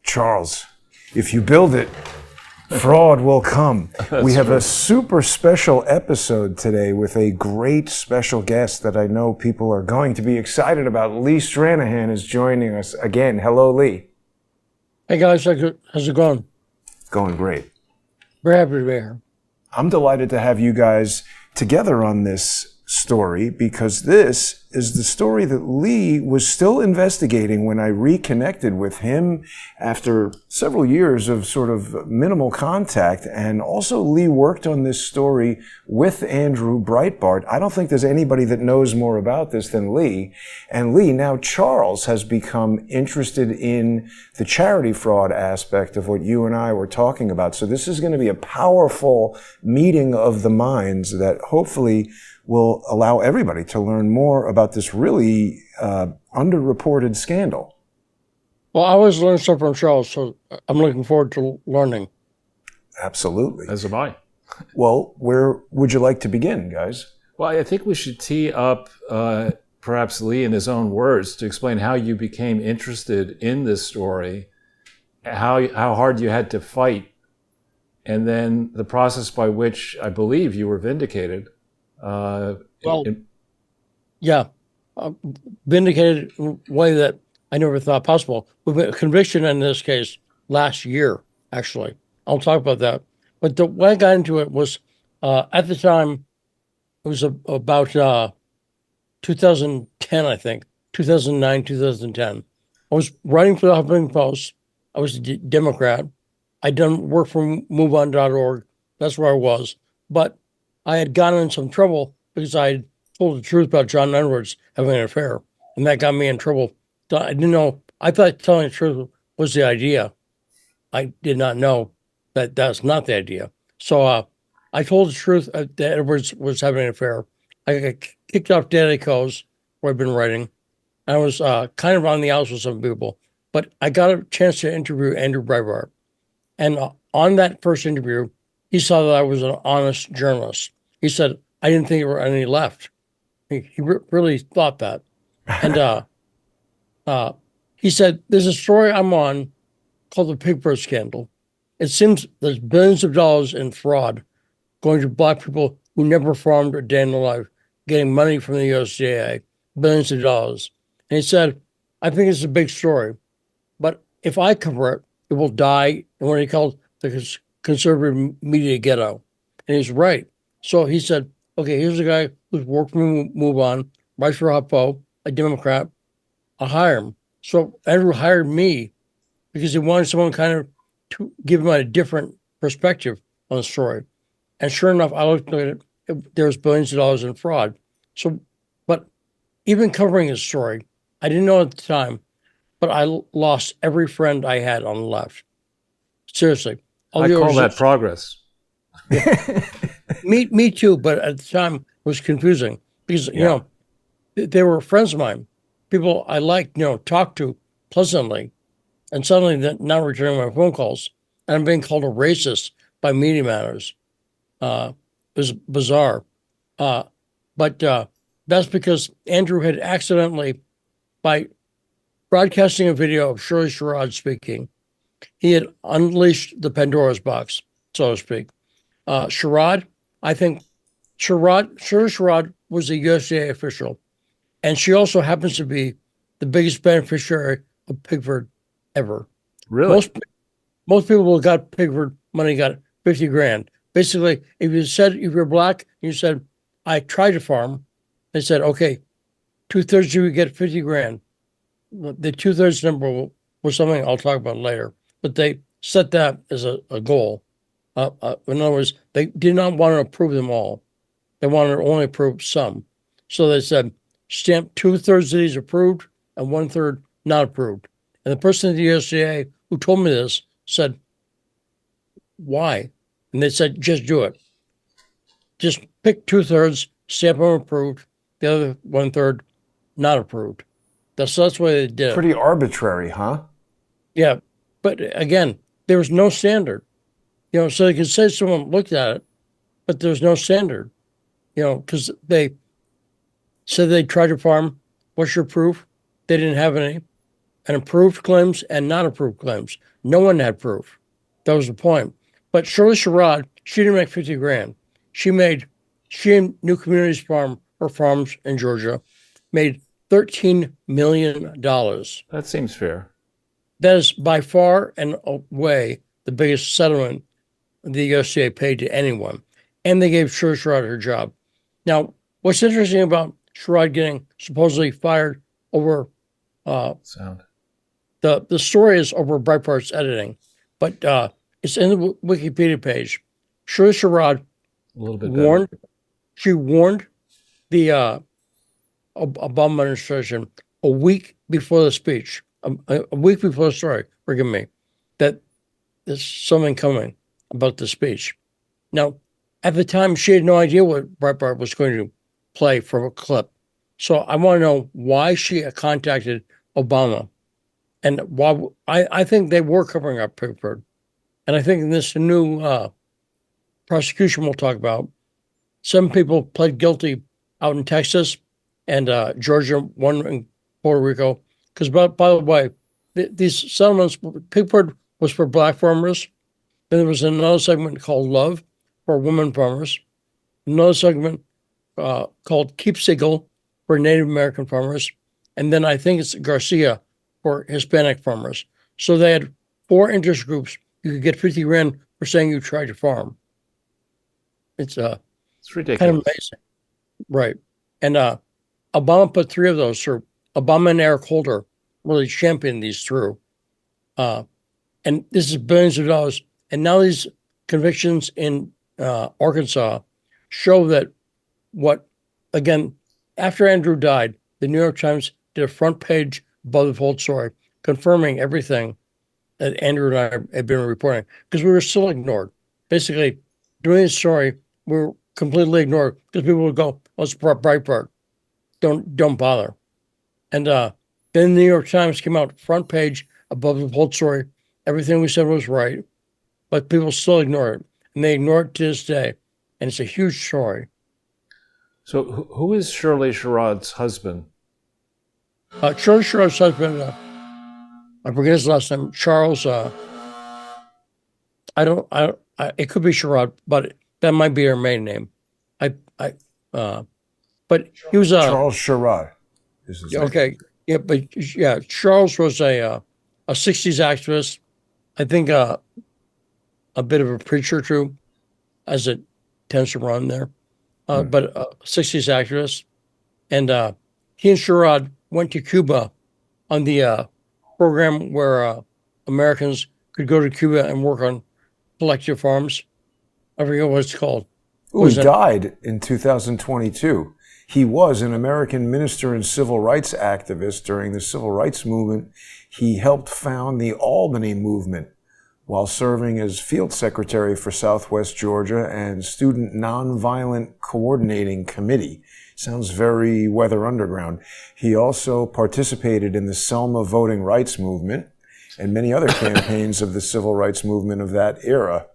Charles, if you build it, fraud will come. We have a super special episode today with a great special guest that I know people are going to be excited about. Lee Stranahan is joining us again. Hello, Lee. Hey, guys. How's it going? Going great. Very happy to be here. I'm delighted to have you guys together on this story because this is the story that Lee was still investigating when I reconnected with him after several years of sort of minimal contact. And also Lee worked on this story with Andrew Breitbart. I don't think there's anybody that knows more about this than Lee. And Lee, now Charles has become interested in the charity fraud aspect of what you and I were talking about. So this is going to be a powerful meeting of the minds that hopefully will allow everybody to learn more about this really underreported scandal. Well, I always learn stuff from Charles, so I'm looking forward to learning. Absolutely. As am I. Well, where would you like to begin, guys? Well, I think we should tee up perhaps Lee in his own words to explain how you became interested in this story, how hard you had to fight, and then the process by which I believe you were vindicated. Vindicated in a way that I never thought possible. We've been a conviction in this case last year, actually. I'll talk about that. But the way I got into it was, at the time, it was about 2010, I think, 2009, 2010. I was writing for the Huffington Post. I was a Democrat. I'd done work for MoveOn.org. That's where I was. But I had gotten in some trouble because I had told the truth about John Edwards having an affair, and that got me in trouble. I didn't know. I thought telling the truth was the idea. I did not know that that's not the idea. So I told the truth that Edwards was having an affair. I got kicked off Daily Kos, where I've been writing. I was kind of on the outs with some people, but I got a chance to interview Andrew Breitbart. And on that first interview, he saw that I was an honest journalist. He said, I didn't think there were any left. He really thought that. And he said, there's a story I'm on called the Pigford scandal. It seems there's billions of dollars in fraud going to black people who never farmed a day in their life, getting money from the USDA, billions of dollars. And he said, I think it's a big story, but if I cover it, it will die in what he called the conservative media ghetto. And he's right. So he said, okay, here's a guy who's worked for MoveOn, writes for HuffPo, a Democrat. I'll hire him. So Andrew hired me because he wanted someone kind of to give him a different perspective on the story. And sure enough, I looked at it, there's billions of dollars in fraud. So, but even covering his story, I didn't know at the time, but I lost every friend I had on the left. Seriously. I call that progress. Yeah. Me too, but at the time it was confusing because, you know, they were friends of mine, people I liked, talked to pleasantly, and suddenly they're not returning my phone calls, and I'm being called a racist by Media Matters. It was bizarre. But that's because Andrew had accidentally, by broadcasting a video of Shirley Sherrod speaking, he had unleashed the Pandora's box, so to speak. Sherrod, I think Shirley Sherrod was a USDA official, and she also happens to be the biggest beneficiary of Pigford ever. Really? Most people who got Pigford money got $50,000. Basically, if you're black, you said, I tried to farm, they said, okay, 2/3 of you get $50,000. The 2/3 number was something I'll talk about later, but they set that as a goal. In other words, they did not want to approve them all. They wanted to only approve some. So they said, stamp 2/3 of these approved and 1/3 not approved. And the person at the USDA who told me this said, why? And they said, just do it. Just pick 2/3, stamp them approved, the other 1/3 not approved. That's the way they did it. Pretty arbitrary, huh? Yeah. But again, there was no standard. So they could say someone looked at it, but there's no standard, because they said they tried to farm. What's your proof? They didn't have any. and approved claims and not approved claims. No one had proof. That was the point. But Shirley Sherrod, she didn't make 50 grand. She and New Communities Farm, her farms in Georgia, made $13 million. That seems fair. That is by far and away the biggest settlement the USDA paid to anyone. And they gave Shirley Sherrod her job. Now, what's interesting about Sherrod getting supposedly fired over Sound. the story is over Breitbart's editing, but it's in the Wikipedia page. Shirley Sherrod A little bit better. warned the Obama administration a week before the speech, a week before the story, forgive me, that there's something coming about the speech. Now, at the time, she had no idea what Breitbart was going to play from a clip. So I want to know why she contacted Obama, and why I think they were covering up Pigford. And I think in this new prosecution we'll talk about, some people pled guilty out in Texas and Georgia, one in Puerto Rico. Because by the way, these settlements, Pigford was for black farmers. Then there was another segment called Love for women farmers. Another segment called Keep Siegel for Native American farmers. And then I think it's Garcia for Hispanic farmers. So they had 4 interest groups. You could get 50 grand for saying you tried to farm. It's ridiculous. kind of amazing. Right. And Obama put 3 of those through. Obama and Eric Holder really championed these through. And this is billions of dollars. And now these convictions in Arkansas show that again, after Andrew died, the New York Times did a front page above the fold story, confirming everything that Andrew and I had been reporting, because we were still ignored. Basically, doing this story, we were completely ignored because people would go, "Oh, it's Breitbart. Don't bother." And then the New York Times came out front page above the fold story. Everything we said was right, but people still ignore it, and they ignore it to this day. And it's a huge story. So who is Shirley Sherrod's husband? Shirley Sherrod's husband, I forget his last name, Charles. It could be Sherrod, but that might be her maiden name. But he was Charles Sherrod. Is his name. Okay, yeah, but yeah, Charles was a '60s activist. I think a bit of a preacher too, as it tends to run there. But a '60s activist, and he and Sherrod went to Cuba on the program where Americans could go to Cuba and work on collective farms. I forget what it's called. Ooh, he died in 2022. He was an American minister and civil rights activist during the civil rights movement. He helped found the Albany movement while serving as field secretary for Southwest Georgia and Student Nonviolent Coordinating Committee. Sounds very Weather Underground. He also participated in the Selma voting rights movement and many other campaigns of the civil rights movement of that era.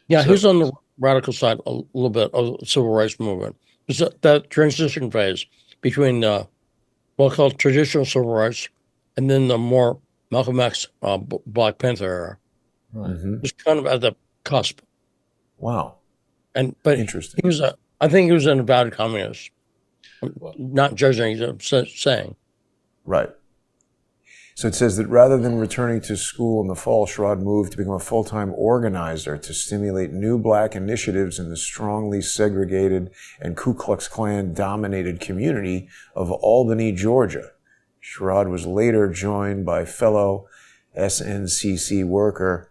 Yeah, he was on the radical side a little bit of the civil rights movement. It's that transition phase between what's called traditional civil rights and then the more Malcolm X, Black Panther era. Right. Mm-hmm. It was kind of at the cusp. Wow. But Interesting. I think he was an avowed communist. I'm not judging, he's saying. Right. So it says that rather than returning to school in the fall, Sherrod moved to become a full-time organizer to stimulate new black initiatives in the strongly segregated and Ku Klux Klan-dominated community of Albany, Georgia. Sherrod was later joined by fellow SNCC worker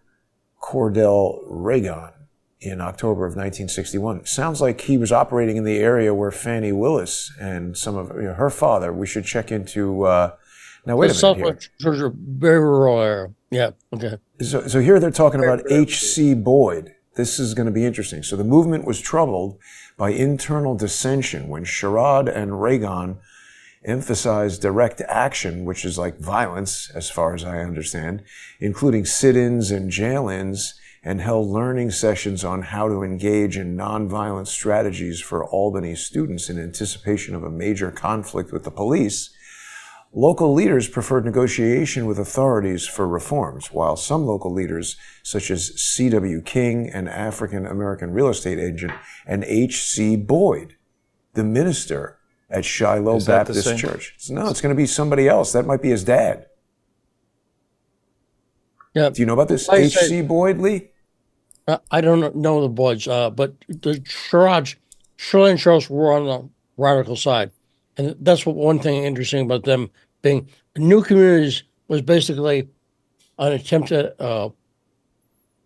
Cordell Reagan in October of 1961. Sounds like he was operating in the area where Fannie Willis and some of her father. We should check into... Now, wait a minute here. Southwest Georgia, very rural area. Yeah, okay. So here they're talking about H.C. Boyd. This is going to be interesting. So the movement was troubled by internal dissension when Sherrod and Reagan emphasized direct action, which is like violence, as far as I understand, including sit-ins and jail-ins, and held learning sessions on how to engage in nonviolent strategies for Albany students in anticipation of a major conflict with the police. Local leaders preferred negotiation with authorities for reforms, while some local leaders, such as C.W. King, an African American real estate agent, and H.C. Boyd, the minister at Shiloh Baptist Church. No, it's going to be somebody else. That might be his dad. Yeah. Do you know about this H.C. Boyd, Lee? I don't know the Boyds, but the Shirley and Charles were on the radical side. And that's what one thing interesting about them being new communities was basically an attempt at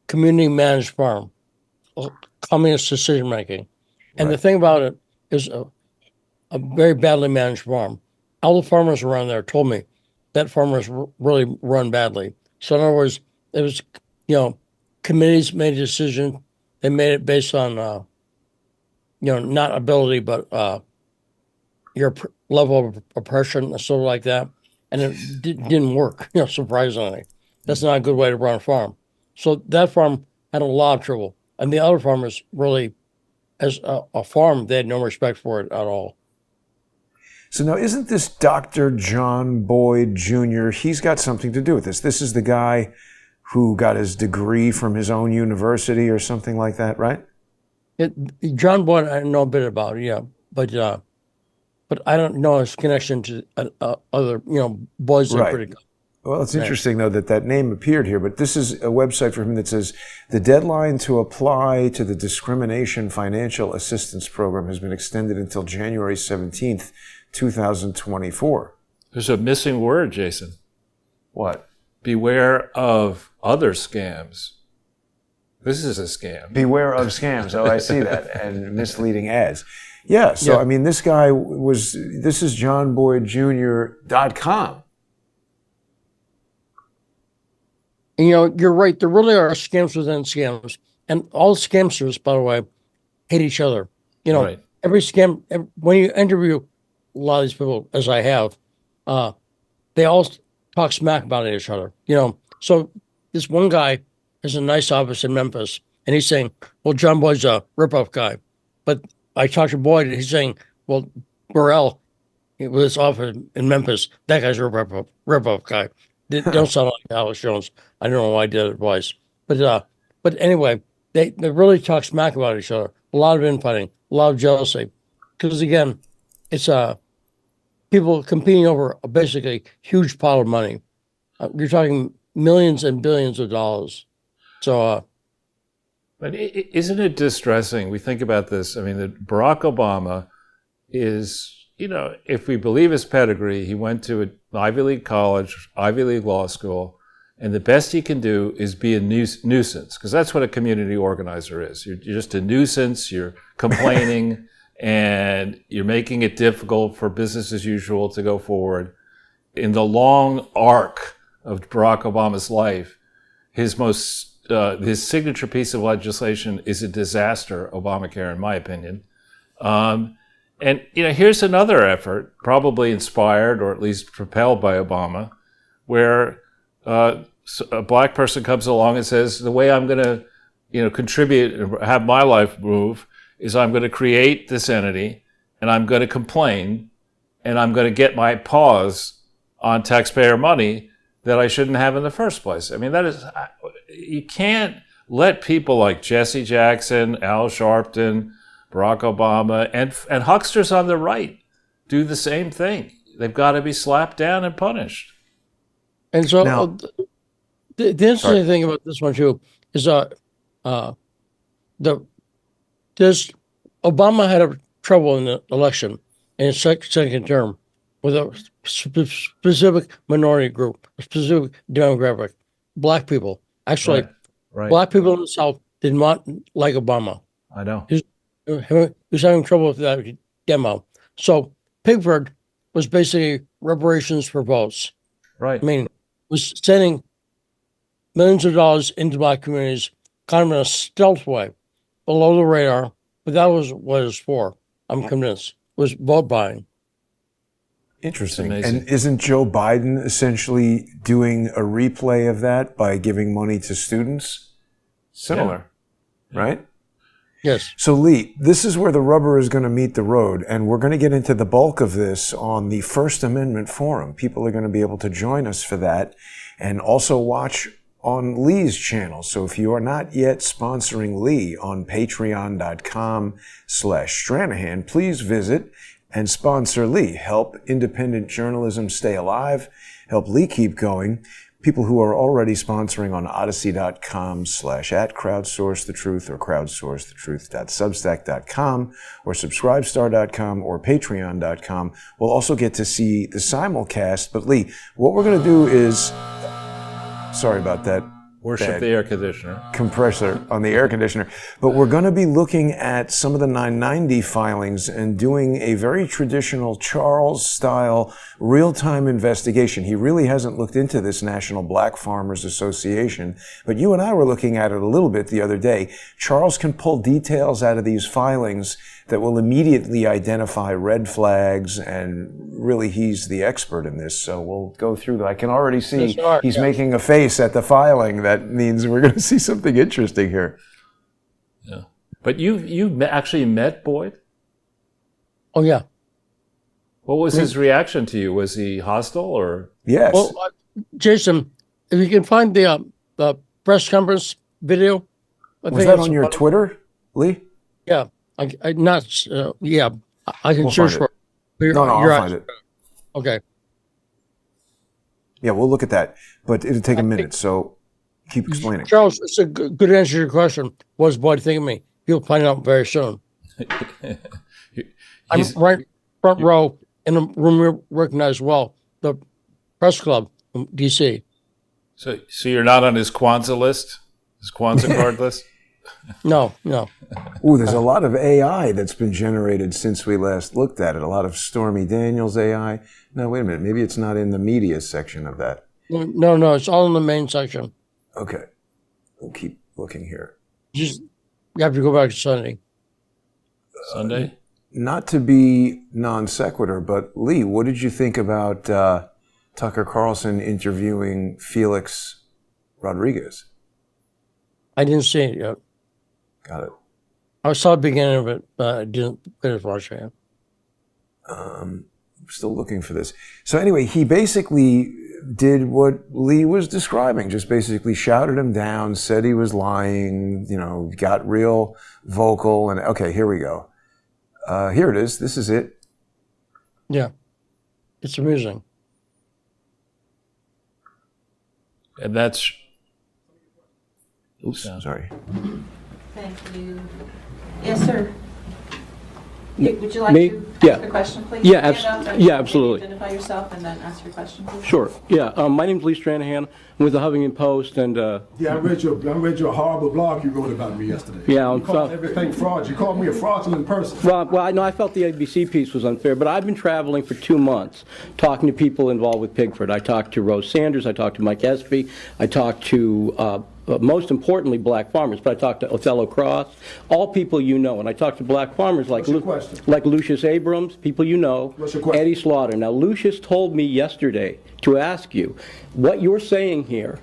community managed farm, communist decision making. And the thing about it is a very badly managed farm. All the farmers around there told me that farm was really run badly. So in other words, it was, committees made a decision. They made it based on, not ability, but your level of oppression and stuff like that. And it didn't work, surprisingly. That's not a good way to run a farm. So that farm had a lot of trouble. And the other farmers really, as a farm, they had no respect for it at all. So now, isn't this Dr. John Boyd Jr., he's got something to do with this. This is the guy who got his degree from his own university or something like that, right? John Boyd, I know a bit about, yeah. But I don't know his connection to other, Boyds are pretty good. Well, it's interesting, though, that name appeared here, but this is a website for him that says, the deadline to apply to the Discrimination Financial Assistance Program has been extended until January 17th, 2024. There's a missing word, Jason. What? Beware of other scams. This is a scam. Beware of scams. Oh, I see that. And misleading ads. Yeah, so, I mean, this is johnboydjr.com. And, you're right. There really are scams within scams. And all scamsters, by the way, hate each other. Every scam, when you interview a lot of these people, as I have, they all talk smack about each other. So this one guy has a nice office in Memphis, and he's saying, well, John Boyd's a ripoff guy. But I talked to Boyd, and he's saying, well, Burrell, with his office in Memphis, that guy's a ripoff guy. They don't sound like Alex Jones. I don't know why I did it twice. But anyway, they really talk smack about each other. A lot of infighting, a lot of jealousy. Because, again, it's people competing over a basically huge pile of money. You're talking millions and billions of dollars. So, but isn't it distressing? We think about this. I mean, that Barack Obama is, if we believe his pedigree, he went to an Ivy League college, Ivy League law school, and the best he can do is be a nuisance, because that's what a community organizer is. You're just a nuisance. You're complaining. And you're making it difficult for business as usual to go forward. In the long arc of Barack Obama's life, his signature piece of legislation is a disaster, Obamacare, in my opinion. And here's another effort, probably inspired or at least propelled by Obama, where a black person comes along and says, the way I'm going to, contribute and have my life move is I'm going to create this entity, and I'm going to complain, and I'm going to get my paws on taxpayer money that I shouldn't have in the first place. I mean, you can't let people like Jesse Jackson, Al Sharpton, Barack Obama, and hucksters on the right do the same thing. They've got to be slapped down and punished. And so the interesting thing about this one, too, is Obama had trouble in the election in his second term with a specific minority group, a specific demographic, black people. Actually, black people in the South did not like Obama. I know. He was having trouble with that demo. So Pigford was basically reparations for votes. Right. I mean, was sending millions of dollars into black communities kind of in a stealth way, below the radar, but that was what it was for. I'm convinced. Was vote buying. Interesting. And isn't Joe Biden essentially doing a replay of that by giving money to students? Similar, right? Yes. So, Lee, this is where the rubber is going to meet the road, and we're going to get into the bulk of this on the First Amendment Forum. People are going to be able to join us for that and also watch on Lee's channel. So if you are not yet sponsoring Lee on patreon.com/Stranahan, please visit and sponsor Lee. Help independent journalism stay alive. Help Lee keep going. People who are already sponsoring on odyssey.com/@crowdsourcethetruth or crowdsourcethetruth.substack.com or subscribestar.com or patreon.com will also get to see the simulcast. But Lee, what we're going to do is, sorry about that. Worship the air conditioner. Compressor on the air conditioner. But we're going to be looking at some of the 990 filings and doing a very traditional Charles-style real-time investigation. He really hasn't looked into this National Black Farmers Association, but you and I were looking at it a little bit the other day. Charles can pull details out of these filings that will immediately identify red flags, and really he's the expert in this. So we'll go through that. I can already see he's making a face at the filing. That means we're going to see something interesting here. Yeah. But you actually met Boyd? Oh, yeah. What was his reaction to you? Was he hostile or? Yes. Well, Jason, if you can find the press conference video. Was that on your Twitter, Lee? Yeah. I can search for it. No, I'll find it. Okay. Yeah, we'll look at that. But it'll take a minute, so keep explaining. Charles, it's a good answer to your question. What does Boyd think of me? You'll find out very soon. I'm right front row in a room you recognize well, the press club in D.C. So you're not on his Kwanzaa list? His Kwanzaa card list? No. Ooh, there's a lot of AI that's been generated since we last looked at it. A lot of Stormy Daniels AI. No, wait a minute. Maybe it's not in the media section of that. No. It's all in the main section. Okay. We'll keep looking here. You have to go back to Sunday. Sunday? Not to be non sequitur, but Lee, what did you think about Tucker Carlson interviewing Felix Rodriguez? I didn't see it yet. Got it. I saw the beginning of it, but I didn't finish watching it. I'm still looking for this. So anyway, he basically did what Lee was describing, just basically shouted him down, said he was lying, got real vocal. And okay, here we go. Here it is. This is it. Yeah. It's amusing. And that's... Oops, sorry. Thank you. Yes, sir. Would you like Me? to Yeah. ask a question, please? Yeah, Stand up and yeah, absolutely. Identify yourself and then ask your question, please. Sure. Yeah. My name's Lee Stranahan. I'm with the Huffington Post, and Yeah, I read your horrible blog you wrote about me yesterday. Yeah, you called everything fraud. You called me a fraudulent person. well, I know I felt the ABC piece was unfair, but I've been traveling for 2 months, talking to people involved with Pigford. I talked to Rose Sanders. I talked to Mike Espy. I talked to most importantly, black farmers, but I talked to Othello Cross, all people you know, and I talked to black farmers like Lucius Abrams, people you know, What's your question? Eddie Slaughter. Now, Lucius told me yesterday to ask you, what you're saying here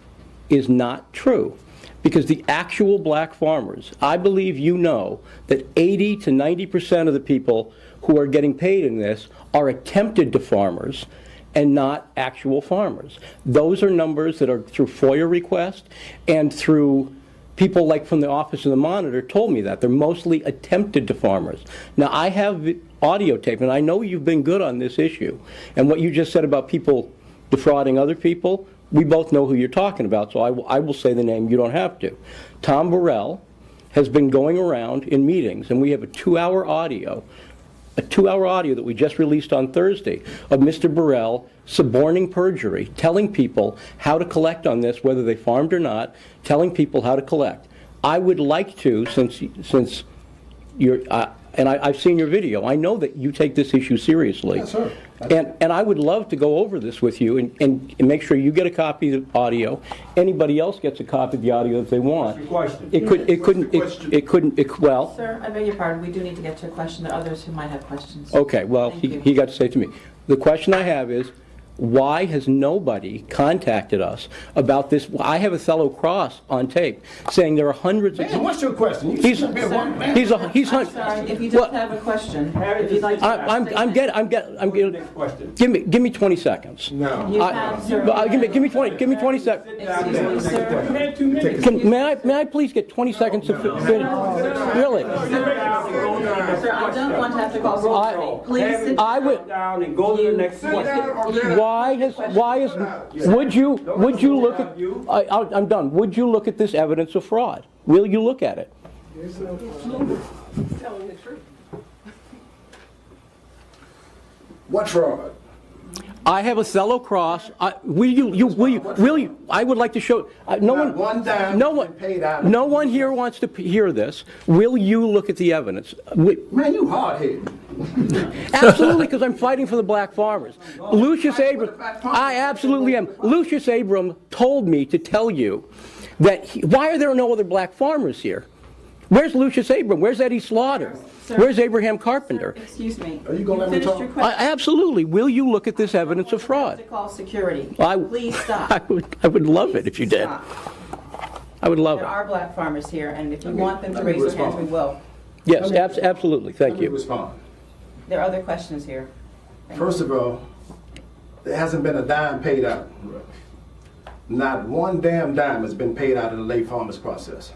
is not true, because the actual black farmers, I believe you know that 80 to 90% of the people who are getting paid in this are attempted to farmers and not actual farmers. Those are numbers that are through FOIA requests and through people like from the Office of the Monitor told me that. They're mostly attempted to farmers. Now, I have audio tape, and I know you've been good on this issue. And what you just said about people defrauding other people, we both know who you're talking about, so I will say the name, you don't have to. Tom Burrell has been going around in meetings, and we have a 2-hour audio that we just released on Thursday of Mr. Burrell suborning perjury, telling people how to collect on this, whether they farmed or not, telling people how to collect. I would like to, since you're, and I've seen your video, I know that you take this issue seriously. Yes, sir. And I would love to go over this with you and make sure you get a copy of the audio. Anybody else gets a copy of the audio if they want. What's your question? It couldn't, well. Sir, I beg your pardon. We do need to get to a question. There are others who might have questions. Okay, well, Thank you. he got to say to me. The question I have is, why has nobody contacted us about this? I have Othello Cross on tape saying there are hundreds of... Man, what's your question? You He's shouldn't be one man. he's I'm sorry, if you don't have a question, if you'd like to... I'm getting... Give me 20 seconds. No. You have, sir. Give me 20 seconds. Excuse me, sir. May I please get 20 seconds to finish? Really? Sir, I don't want to have to call roll call. Please sit I would... down and go to the next question. Would you look at... I'm done. Would you look at this evidence of fraud? Will you look at it? What fraud? I have Othello Cross. Will you? I would like to show. Not one dime has been paid out. No one here wants to hear this. Will you look at the evidence? Man, you hard-headed. Absolutely, because I'm fighting for the black farmers. Lucius Abram, I absolutely am. Lucius Abram told me to tell you that why are there no other black farmers here? Where's Lucius Abram? Where's Eddie Slaughter? Sir, Where's Abraham Carpenter? Sir, excuse me. Are you gonna let me finished talk? your question? Absolutely. Will you look at this evidence of To fraud? call security. I- Please stop. I would love it if you did. Stop. I would love There it. are black farmers here, and if you want them to let me raise their hands, we respond. will. Yes, absolutely. Thank Let me you. respond. There are other questions here. Thank First of all, there hasn't been a dime paid out. Not one damn dime has been paid out of the late farmers process.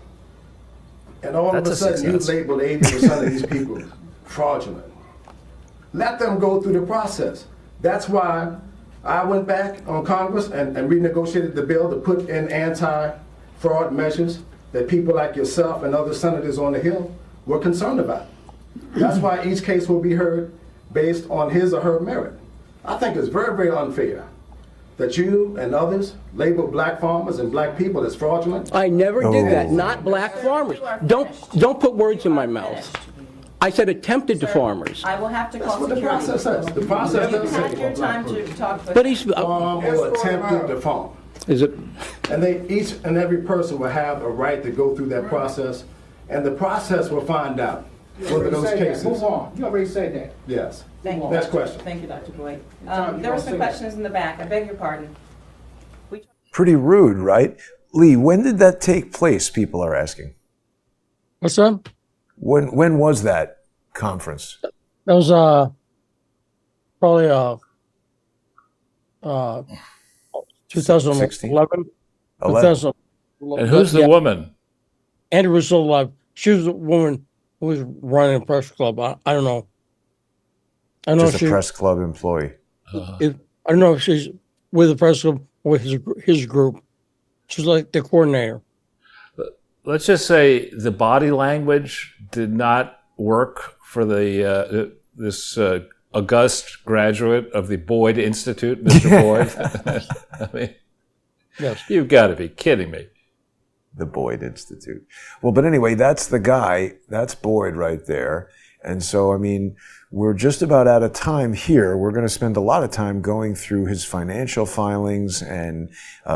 And all That's of a a sudden, you success. labeled 80% of these people fraudulent. Let them go through the process. That's why I went back on Congress and renegotiated the bill to put in anti-fraud measures that people like yourself and other senators on the Hill were concerned about. That's why each case will be heard based on his or her merit. I think it's very, very unfair that you and others label black farmers and black people as fraudulent. I never did that. Not black farmers. Don't put words in my mouth. I said attempted to farmers. I will have to That's call what the security. process says. The process You've doesn't had your say time to talk with... But he's. farm or attempted to farm. Is it? And each and every person will have a right to go through that process, and the process will find out whether those cases. Move on. You already said that. Yes. Thank you. Next Dr. question. Thank you, Dr. Boyd. time you There were gonna some say questions in the back. I beg your pardon. Pretty rude, right? Lee, when did that take place, people are asking? What's that? When was that conference? That was probably 2011. 11. And who's the Yeah. woman? Andrew was still alive. She was the woman who was running a press club. I don't know. I know Just she. a press club employee. I don't know if she's with the press club or with his group. She's like the coordinator. Let's just say the body language did not work for the this august graduate of the Boyd Institute, Mr. Boyd. I mean, Yes. you've got to be kidding me. The Boyd Institute. Well, but anyway, that's the guy. That's Boyd right there. And so, I mean, we're just about out of time here. We're going to spend a lot of time going through his financial filings and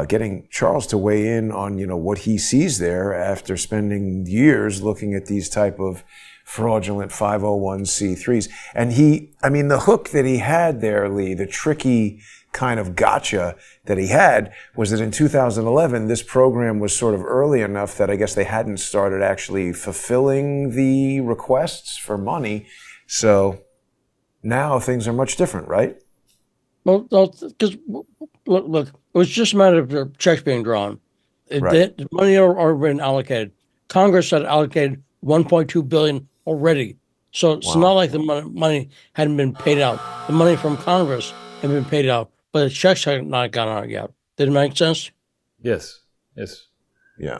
getting Charles to weigh in on, what he sees there after spending years looking at these type of fraudulent 501c3s. And the hook that he had there, Lee, the tricky kind of gotcha that he had was that in 2011, this program was sort of early enough that I guess they hadn't started actually fulfilling the requests for money. So now things are much different, right? Well, because look, it was just a matter of the checks being drawn. Right. The money had already been allocated. Congress had allocated $1.2 billion already. So it's not like the money hadn't been paid out. The money from Congress had been paid out, but the checks had not gone out yet. Did it make sense? Yes, yes. Yeah.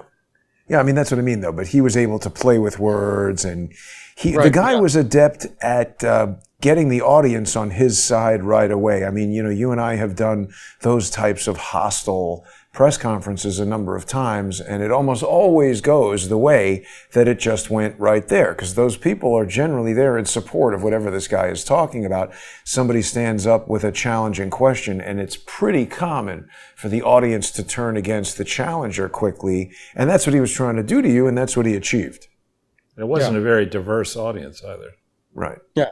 Yeah, I mean, that's what I mean, though. But he was able to play with words, and the Right, guy yeah. was adept at getting the audience on his side right away. I mean, you and I have done those types of hostile press conferences a number of times, and it almost always goes the way that it just went right there, because those people are generally there in support of whatever this guy is talking about. Somebody stands up with a challenging question, and it's pretty common for the audience to turn against the challenger quickly, and that's what he was trying to do to you, and that's what he achieved. It wasn't a very diverse audience either. Right. Yeah.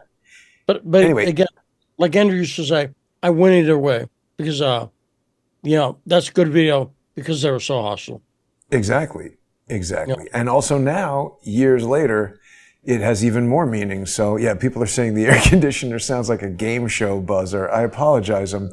But Anyway. again, like Andrew used to say, I win either way. because, that's a good video because they were so hostile. Exactly. And also now, years later, it has even more meaning. So yeah, people are saying the air conditioner sounds like a game show buzzer. I apologize. I'm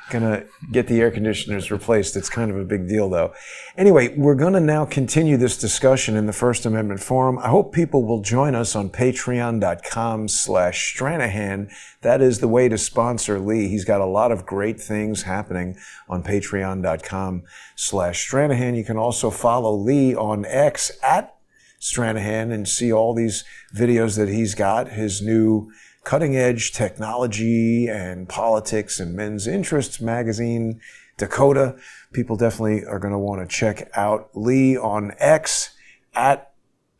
gonna get the air conditioners replaced. It's kind of a big deal though. Anyway, we're gonna now continue this discussion in the First Amendment Forum. I hope people will join us on patreon.com/Stranahan. That is the way to sponsor Lee. He's got a lot of great things happening on patreon.com/Stranahan. You can also follow Lee on X at Stranahan and see all these videos that he's got, his new cutting edge technology and politics and men's interests magazine, Dakota. People definitely are going to want to check out Lee on X at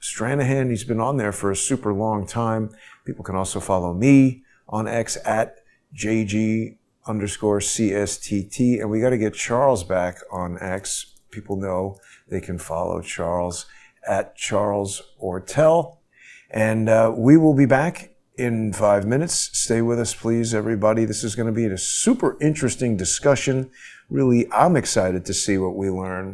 Stranahan. He's been on there for a super long time. People can also follow me on X at JG_CSTT. And we got to get Charles back on X. People know they can follow Charles at Charles Ortel. And we will be back in 5 minutes. Stay with us, please, everybody. This is going to be a super interesting discussion. Really, I'm excited to see what we learn.